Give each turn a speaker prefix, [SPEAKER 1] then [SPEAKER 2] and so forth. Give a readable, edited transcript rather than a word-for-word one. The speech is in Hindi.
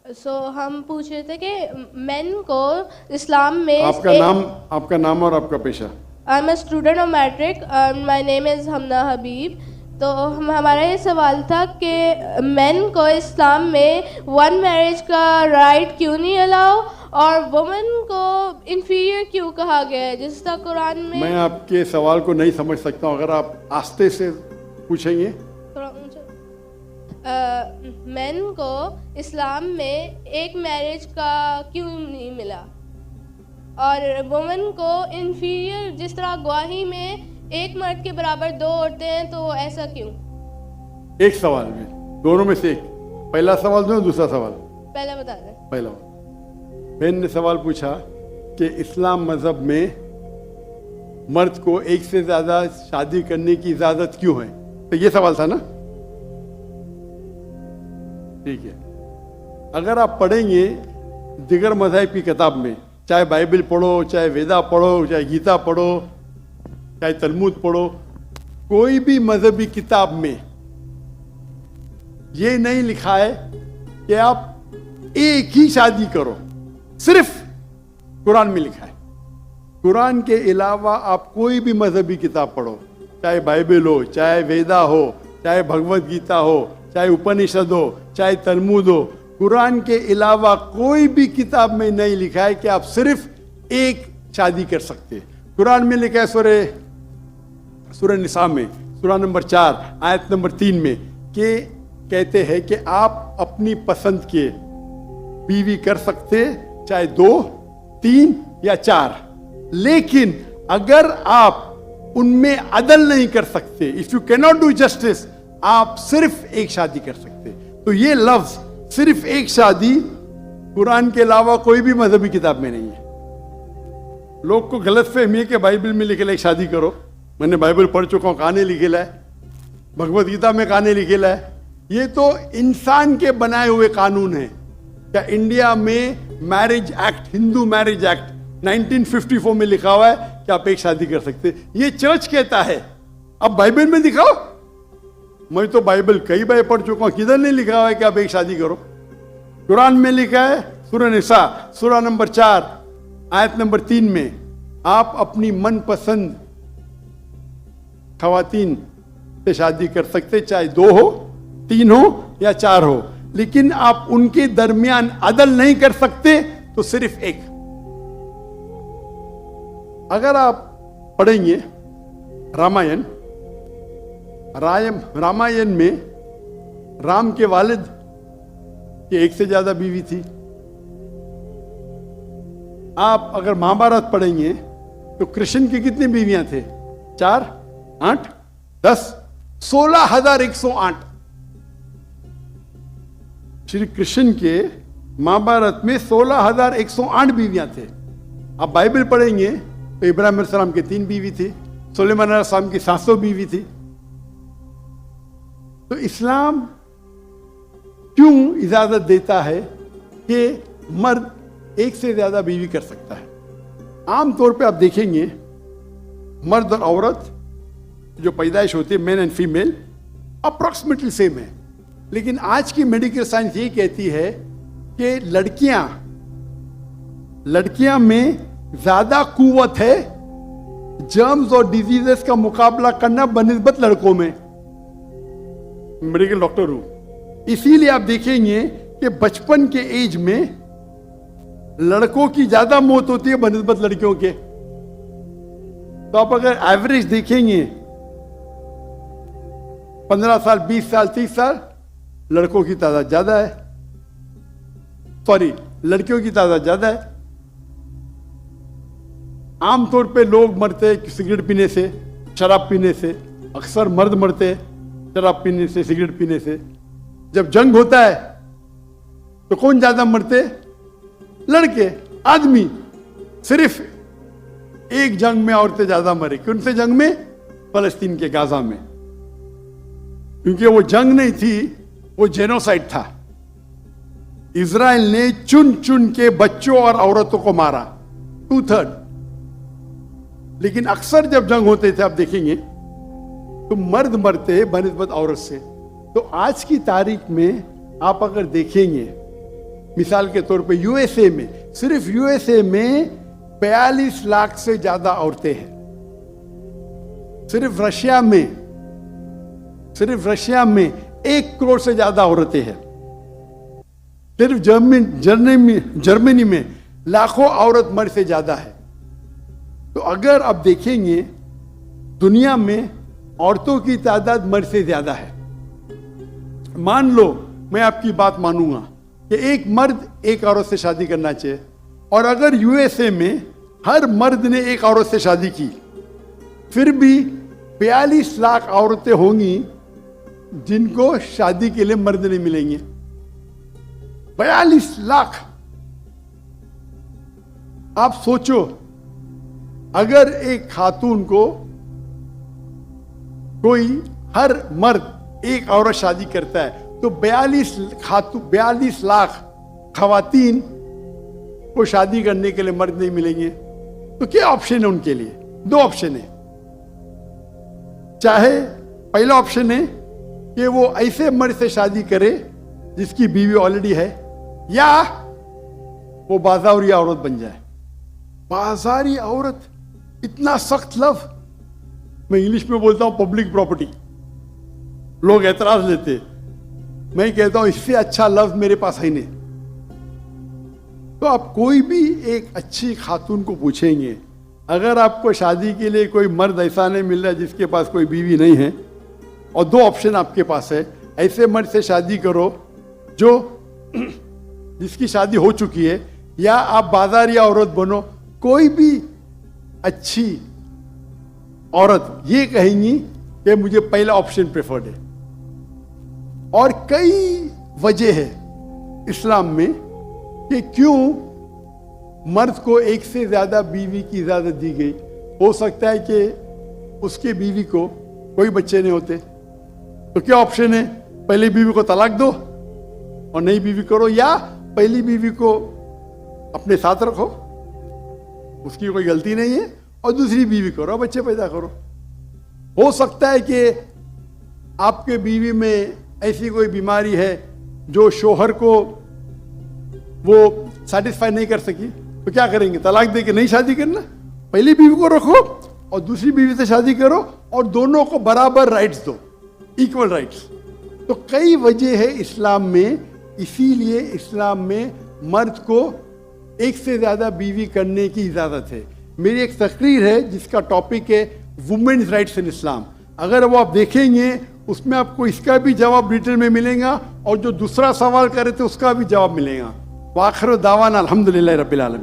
[SPEAKER 1] हम पूछ रहे थे कि मेन को इस्लाम में
[SPEAKER 2] आपका नाम और आपका पेशा।
[SPEAKER 1] I am a student of matric and my name is Hamna Habib. तो हमारा ये सवाल था कि मेन को इस्लाम में वन मैरिज का राइट क्यों नहीं अलाउ और वुमेन को इन्फीरियर क्यों कहा गया है, जिस तरह कुरान में।
[SPEAKER 2] मैं आपके सवाल को नहीं समझ सकता हूँ, अगर आप आस्ते से पूछेंगे।
[SPEAKER 1] मेन को इस्लाम में एक मैरिज का क्यों नहीं मिला और वुमेन को इन्फीरियर, जिस तरह गवाही में एक मर्द के बराबर दो औरतें हैं, तो ऐसा क्यों?
[SPEAKER 2] एक सवाल में, दोनों में से एक। पहला सवाल दो, दूसरा सवाल।
[SPEAKER 1] पहला बता दें।
[SPEAKER 2] पहला बहन ने सवाल पूछा कि इस्लाम मजहब में मर्द को एक से ज्यादा शादी करने की इजाजत क्यों है, तो ये सवाल था ना। ठीक है, अगर आप पढ़ेंगे दिगर मज़हब की किताब में, चाहे बाइबल पढ़ो, चाहे वेदा पढ़ो, चाहे गीता पढ़ो, चाहे तलमूद पढ़ो, कोई भी मजहबी किताब में ये नहीं लिखा है कि आप एक ही शादी करो। सिर्फ कुरान में लिखा है। कुरान के अलावा आप कोई भी मजहबी किताब पढ़ो, चाहे बाइबल हो, चाहे वेदा हो, चाहे भगवत गीता हो, चाहे उपनिषद हो, चाहे तलमूद हो, कुरान के अलावा कोई भी किताब में नहीं लिखा है कि आप सिर्फ एक शादी कर सकते। कुरान में लिखा है सूरह निसा में, सूरह नंबर 4 आयत नंबर 3 में, कि कहते हैं कि आप अपनी पसंद के बीवी कर सकते, चाहे 2, 3 या 4, लेकिन अगर आप उनमें अदल नहीं कर सकते, if you can not do justice, आप सिर्फ एक शादी कर सकते। तो ये लफ्ज सिर्फ एक शादी कुरान के अलावा कोई भी मजहबी किताब में नहीं है। लोग को गलत फहमी है कि बाइबल में लिखेला एक शादी करो। मैंने बाइबल पढ़ चुका हूं, कहानी लिखेला है, भगवत गीता में कहानी लिखेला है। ये तो इंसान के बनाए हुए कानून है। क्या इंडिया में marriage act, Hindu marriage act 1954 में लिखा हुआ है कि आप एक शादी कर सकते? ये चर्च कहता है। अब बाइबल में दिखाओ। मैं तो बाइबल कई बार पढ़ चुका हूं, किधर नहीं लिखा हुआ है कि आप एक शादी करो। कुरान में लिखा है सूरह निसा, सूरह नंबर 4 आयत नंबर 3 में, आप अपनी मनपसंद खवातीन से शादी कर सकते, चाहे 2 हो, 3 हो या 4 हो, लेकिन आप उनके दरमियान अदल नहीं कर सकते, तो सिर्फ एक। अगर आप पढ़ेंगे रामायण में राम के वालिद की एक से ज्यादा बीवी थी। आप अगर महाभारत पढ़ेंगे तो कृष्ण की कितनी बीवियां थे? 4, 8, 10, 16,108। श्री कृष्ण के महाभारत में 16,108 बीवियां थे। आप बाइबल पढ़ेंगे तो इब्राहिम अलैहिस्सलाम की 3 बीवी थी, सुलेमान अलैहिस्सलाम की 700 बीवी थी। तो इस्लाम क्यों इजाजत देता है कि मर्द एक से ज्यादा बीवी कर सकता है? आमतौर पे आप देखेंगे मर्द और औरत जो पैदाइश होती है, main and female, approximately same है। लेकिन आज की मेडिकल साइंस ये कहती है कि लड़कियां में ज्यादा कुव्वत है जर्म्स और डिजीजेस का मुकाबला करना बनिस्बत लड़कों में। मेडिकल डॉक्टर हूं, इसीलिए आप देखेंगे कि बचपन के एज में लड़कों की ज्यादा मौत होती है बनिस्बत लड़कियों के। तो आप अगर एवरेज देखेंगे 15 साल, 20 साल, 30 साल, लड़कों की तादाद ज्यादा है, लड़कियों की तादाद ज्यादा है। आमतौर पे लोग मरते हैं सिगरेट पीने से, शराब पीने से। अक्सर मर्द मरते हैं शराब पीने से, सिगरेट पीने से। जब जंग होता है तो कौन ज्यादा मरते? लड़के, आदमी। सिर्फ एक जंग में औरतें ज्यादा मरे। कौन से जंग में? फलस्तीन के गाजा में। क्योंकि वो जंग नहीं थी, वो जेनोसाइड था। इजराइल ने चुन चुन के बच्चों और औरतों को मारा, 2/3। लेकिन अक्सर जब जंग होते थे, आप देखेंगे तो मर्द मरते बनिस्बत औरत से। तो आज की तारीख में आप अगर देखेंगे मिसाल के तौर पे यूएसए में, सिर्फ यूएसए में 42 लाख से ज्यादा औरतें हैं। सिर्फ रशिया में 1 करोड़ से ज्यादा औरतें हैं। सिर्फ जर्मनी में लाखों औरत मर्द से ज्यादा है। तो अगर आप देखेंगे दुनिया में औरतों की तादाद मर्द से ज्यादा है। मान लो मैं आपकी बात मानूंगा कि एक मर्द एक औरत से शादी करना चाहिए, और अगर यूएसए में हर मर्द ने एक औरत से शादी की, फिर भी 42 लाख औरतें होंगी जिनको शादी के लिए मर्द नहीं मिलेंगे। 42 लाख। आप सोचो, अगर एक खातून को कोई हर मर्द एक औरत शादी करता है तो 42 लाख खवातीन को शादी करने के लिए मर्द नहीं मिलेंगे। तो क्या ऑप्शन है उनके लिए? 2 ऑप्शन है। चाहे पहला ऑप्शन है कि वो ऐसे मर्द से शादी करे जिसकी बीवी ऑलरेडी है, या वो बाजारी औरत बन जाए। बाजारी औरत, इतना सख्त लव। मैं इंग्लिश में बोलता हूं पब्लिक प्रॉपर्टी। लोग एतराज लेते, मैं कहता हूं इससे अच्छा लव मेरे पास है नहीं। तो आप कोई भी एक अच्छी खातून को पूछेंगे, अगर आपको शादी के लिए कोई मर्द ऐसा नहीं मिल रहा है जिसके पास कोई बीवी नहीं है, और 2 ऑप्शन आपके पास है, ऐसे मर्द से शादी करो जो जिसकी शादी हो चुकी है, या आप बाजारी औरत बनो। कोई भी अच्छी औरत ये कहेंगी कि मुझे पहला ऑप्शन प्रेफर्ड है। और कई वजह है इस्लाम में कि क्यों मर्द को एक से ज्यादा बीवी की इजाजत दी गई। हो सकता है कि उसके बीवी को कोई बच्चे नहीं होते, तो क्या ऑप्शन है? पहली बीवी को तलाक दो और नई बीवी करो, या पहली बीवी को अपने साथ रखो, उसकी कोई गलती नहीं है, और दूसरी बीवी करो, बच्चे पैदा करो। हो सकता है कि आपके बीवी में ऐसी कोई बीमारी है जो शोहर को वो सेटिस्फाई नहीं कर सकी, तो क्या करेंगे? तलाक दे के नहीं शादी करना, पहली बीवी को रखो और दूसरी बीवी से शादी करो, और दोनों को बराबर राइट्स दो, इक्वल राइट्स। तो कई वजह है इस्लाम में, इसीलिए इस्लाम में मर्द को एक से ज्यादा बीवी करने की इजाजत है। मेरी एक तकरीर है जिसका टॉपिक है वुमेन्स राइट्स इन इस्लाम। अगर वो आप देखेंगे उसमें आपको इसका भी जवाब डिटेल में मिलेगा, और जो दूसरा सवाल करे थे उसका भी जवाब मिलेगा। वाखिर दावाना अल्हम्दुलिल्लाह रब्बिल आलमीन।